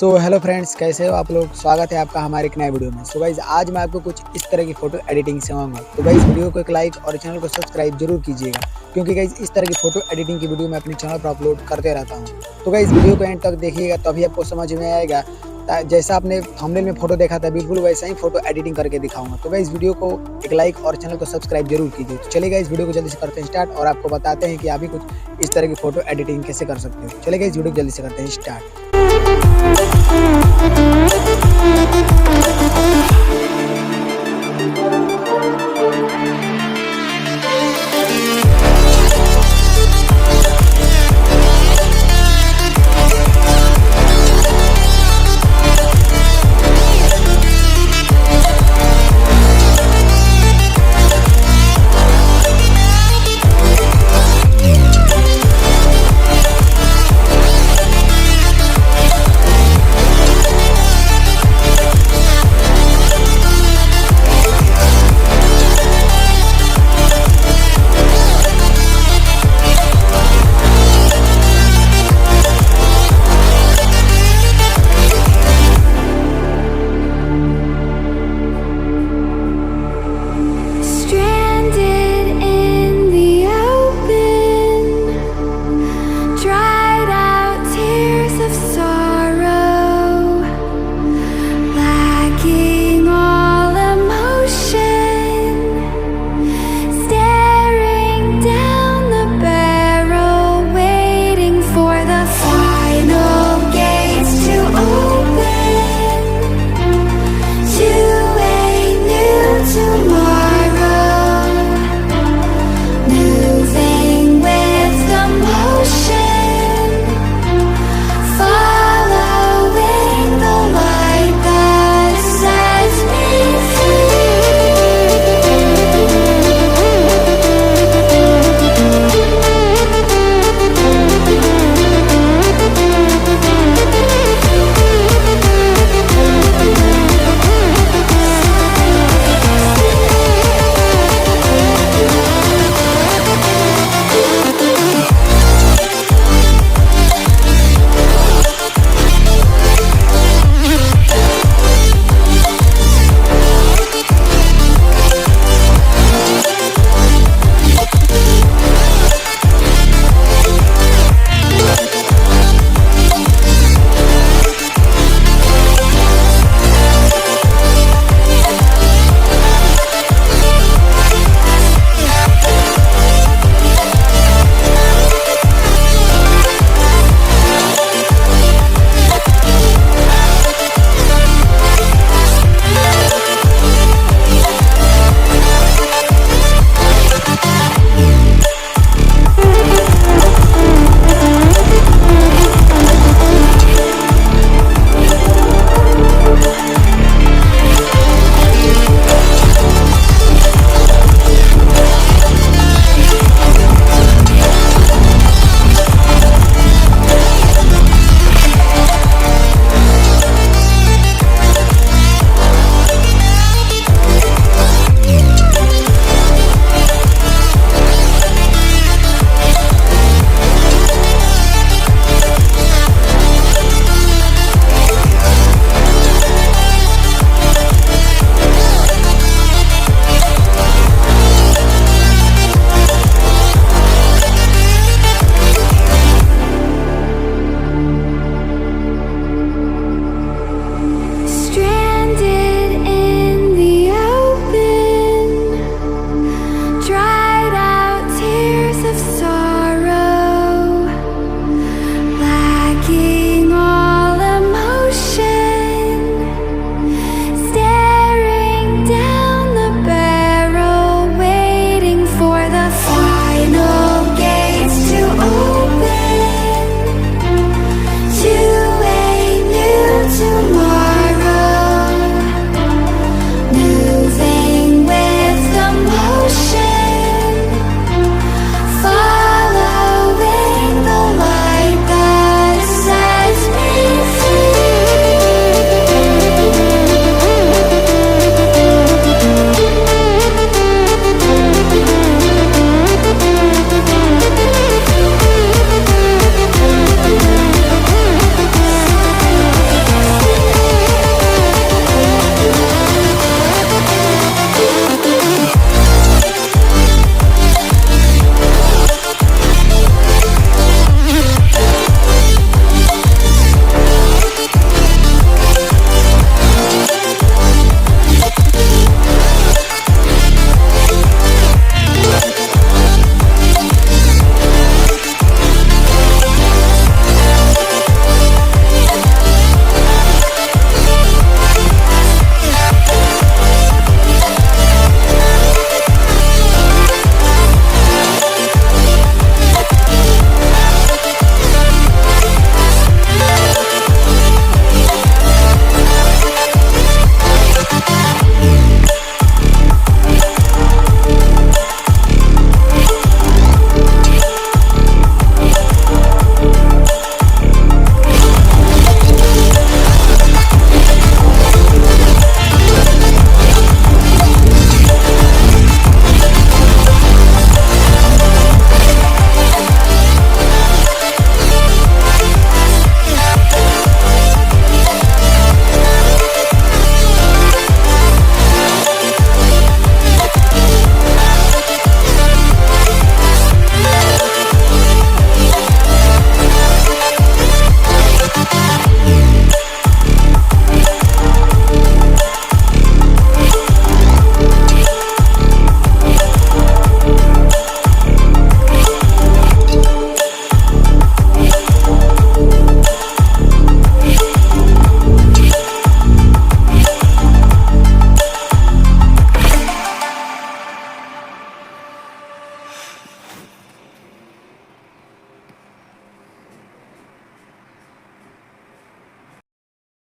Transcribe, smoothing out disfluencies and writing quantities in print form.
So hello friends, कैसे हो आप लोग। स्वागत है आपका हमारे एक नए वीडियो में। सो गाइज आज मैं आपको कुछ इस तरह की फ़ोटो एडिटिंग सिखाऊंगा। तो गाइज वीडियो को एक लाइक और चैनल को सब्सक्राइब जरूर कीजिएगा, क्योंकि गाइज इस तरह की फ़ोटो एडिटिंग की वीडियो मैं अपने चैनल पर अपलोड करते रहता हूँ। तो गाइज वीडियो को एंड तक देखिएगा, तभी आपको समझ में आएगा। जैसा आपने थंबनेल में फ़ोटो देखा था, बिल्कुल वैसा ही फ़ोटो एडिटिंग करके दिखाऊंगा। तो गाइज वीडियो को एक लाइक और चैनल को सब्सक्राइब जरूर कीजिए। तो चलिए गाइज वीडियो को जल्दी से करते हैं स्टार्ट और आपको बताते हैं कि आप भी कुछ इस तरह की फ़ोटो एडिटिंग कैसे कर सकते हो। चलिए गाइज वीडियो को जल्दी से करते हैं स्टार्ट।